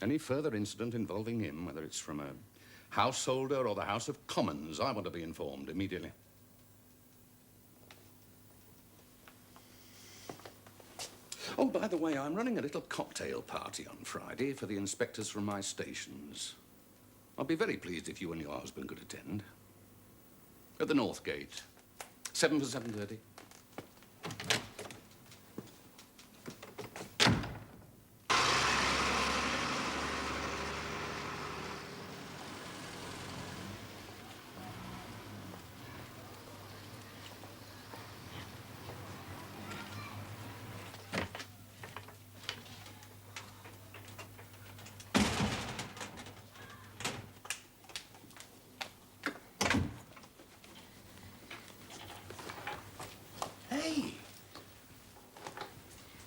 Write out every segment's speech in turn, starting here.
Any further incident involving him, whether it's from a householder or the House of Commons, I want to be informed immediately. Oh, by the way, I'm running a little cocktail party on Friday for the inspectors from my stations. I'll be very pleased if you and your husband could attend. At the North Gate. 7 for 7:30.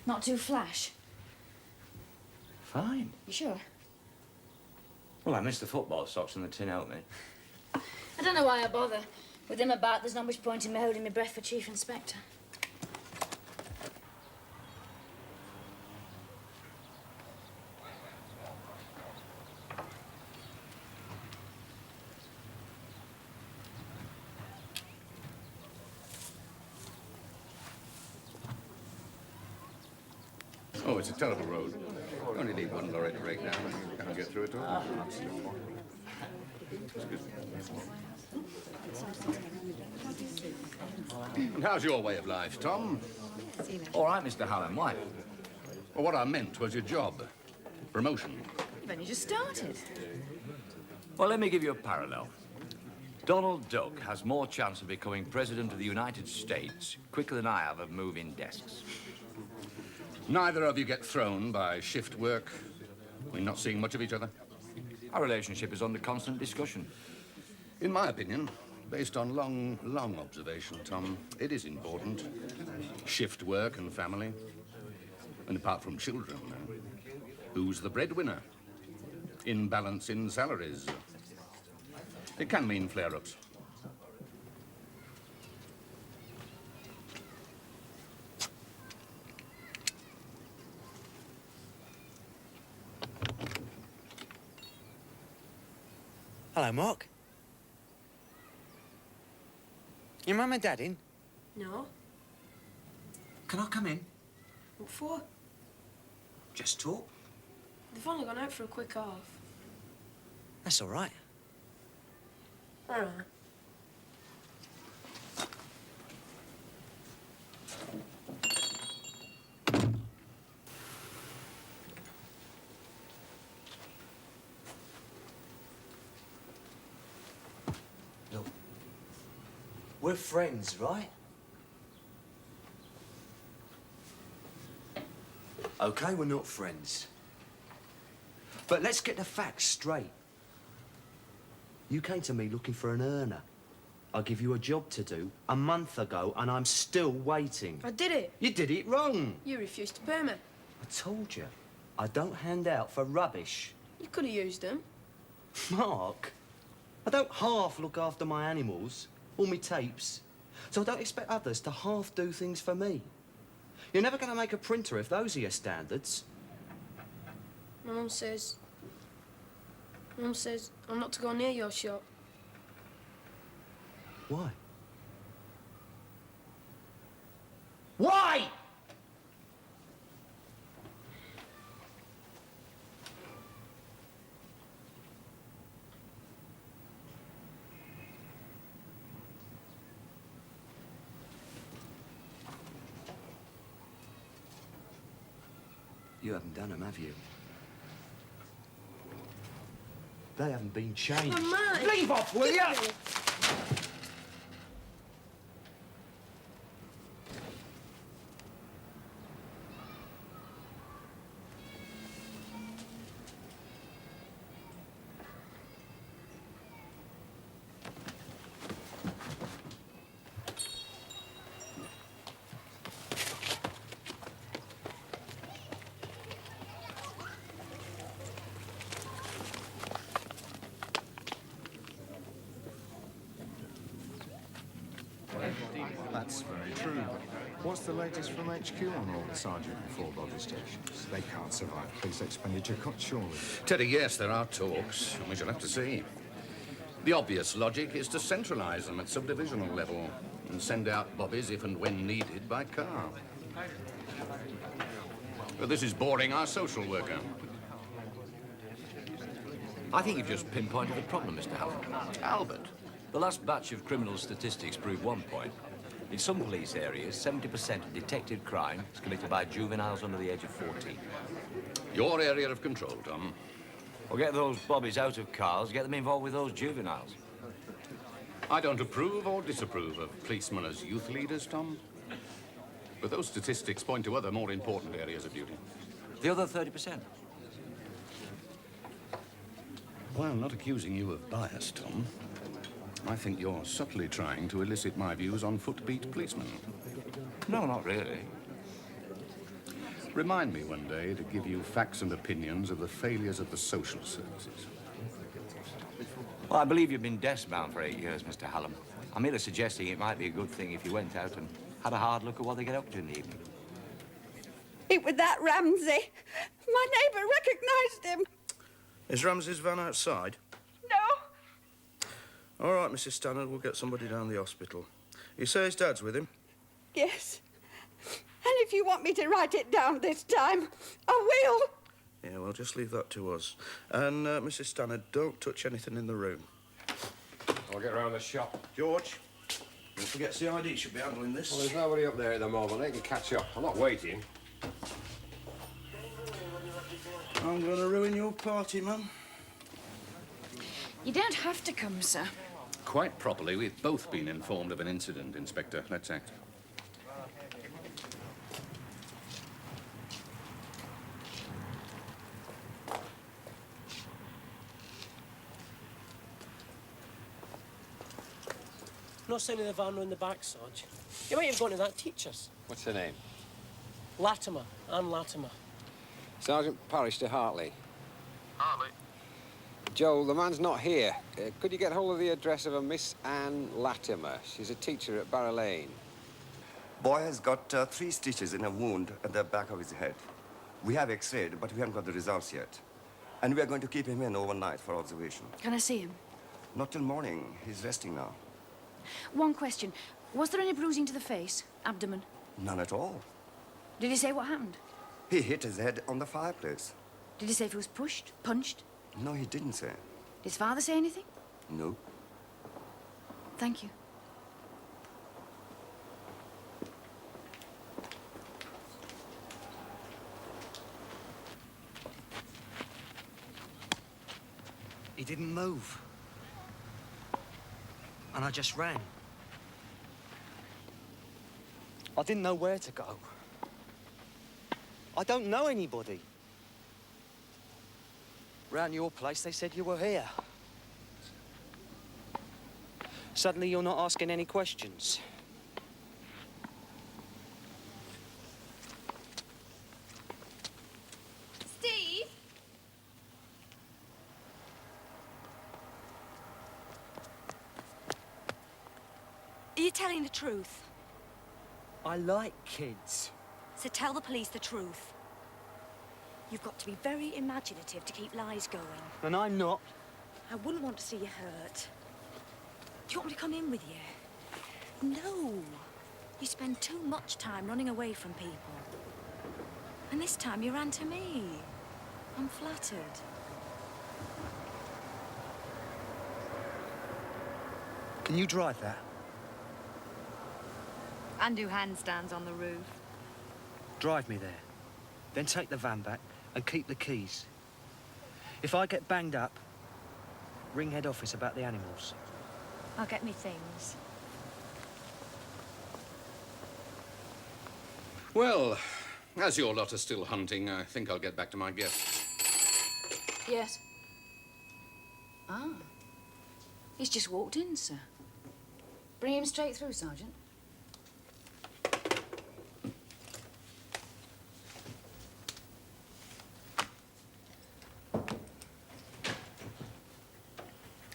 Not too flash? Fine. You sure? Well, I missed the football socks and the tin helped me. I don't know why I bother. With him about, there's not much point in me holding my breath for Chief Inspector. Oh, it's a terrible road. You only need one lorry to break down and you can't get through it all. And how's your way of life, Tom? All right, Mr. Hallam, why? Well, what I meant was your job. Promotion. You've only just started. Well, let me give you a parallel. Donald Duck has more chance of becoming President of the United States quicker than I have of moving desks. Neither of you get thrown by shift work. We're not seeing much of each other. Our relationship is under constant discussion. In my opinion, based on long observation, Tom, it is important. Shift work and family. And apart from children, who's the breadwinner? Imbalance in salaries. It can mean flare-ups. Hello, Mark. Your mum and dad in? No. Can I come in? What for? Just talk. They've only gone out for a quick half. That's all right. All right. Look, we're friends, right? Okay, we're not friends. But let's get the facts straight. You came to me looking for an earner. I give you a job to do a month ago, and I'm still waiting. I did it. You did it wrong. You refused to pay me. I told you, I don't hand out for rubbish. You could have used them. Mark, I don't half look after my animals or my tapes, so I don't expect others to half do things for me. You're never going to make a printer if those are your standards. My mum says I'm not to go near your shop. Why? Why? You haven't done them, have you? They haven't been changed. Mate. Leave off, will you? What's the latest from HQ on all the Sergeant and 4 body stations? They can't survive police expenditure cuts, surely. Teddy, yes, there are talks, and we shall have to see. The obvious logic is to centralise them at subdivisional level and send out bobbies if and when needed by car. But this is boring our social worker. I think you've just pinpointed the problem, Mr. Howard. Albert. The last batch of criminal statistics proved one point. In some police areas, 70% of detected crime is committed by juveniles under the age of 14. Your area of control, Tom. Well, get those bobbies out of cars, get them involved with those juveniles. I don't approve or disapprove of policemen as youth leaders, Tom. But those statistics point to other, more important areas of duty. The other 30%? Well, I'm not accusing you of bias, Tom. I think you're subtly trying to elicit my views on footbeat policemen. No, not really. Remind me one day to give you facts and opinions of the failures of the social services. Well, I believe you've been desk-bound for 8 years, Mr. Hallam. I'm merely suggesting it might be a good thing if you went out and had a hard look at what they get up to in the evening. It was that Ramsey. My neighbour recognised him. Is Ramsey's van outside? No. All right, Mrs. Stannard, we'll get somebody down the hospital. You say his dad's with him? Yes. And if you want me to write it down this time, I will. Yeah, well, just leave that to us. And, Mrs. Stannard, don't touch anything in the room. I'll get round the shop. George, don't forget CID should be handling this. Well, there's nobody up there at the moment. They can catch up. I'm not waiting. I'm going to ruin your party, man. You don't have to come, sir. Quite properly, we've both been informed of an incident, Inspector. Let's act. Not sending the van in the back, Sarge. You might have gone to that teacher's. What's her name? Latimer. Anne Latimer. Sergeant Parish to Hartley. Hartley? Joel, the man's not here. Could you get hold of the address of a Miss Anne Latimer? She's a teacher at Barrow Lane. Boy has got 3 stitches in a wound at the back of his head. We have x-rayed, but we haven't got the results yet. And we are going to keep him in overnight for observation. Can I see him? Not till morning. He's resting now. One question. Was there any bruising to the face, abdomen? None at all. Did he say what happened? He hit his head on the fireplace. Did he say if he was pushed, punched? No, he didn't say. Did his father say anything? No. Thank you. He didn't move. And I just ran. I didn't know where to go. I don't know anybody. Round your place, they said you were here. Suddenly, you're not asking any questions. Steve? Are you telling the truth? I like kids. So tell the police the truth. You've got to be very imaginative to keep lies going. And I'm not. I wouldn't want to see you hurt. Do you want me to come in with you? No. You spend too much time running away from people. And this time you ran to me. I'm flattered. Can you drive that? And do handstands on the roof. Drive me there. Then take the van back and keep the keys. If I get banged up, ring head office about the animals. I'll get me things. Well, as your lot are still hunting, I think I'll get back to my guests. Yes. Ah. He's just walked in, sir. Bring him straight through, Sergeant.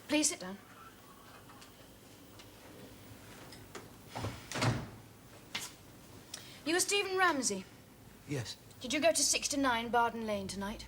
Please sit down. you Stephen Ramsey? Yes. Did you go to 6 to 9 Barden Lane tonight?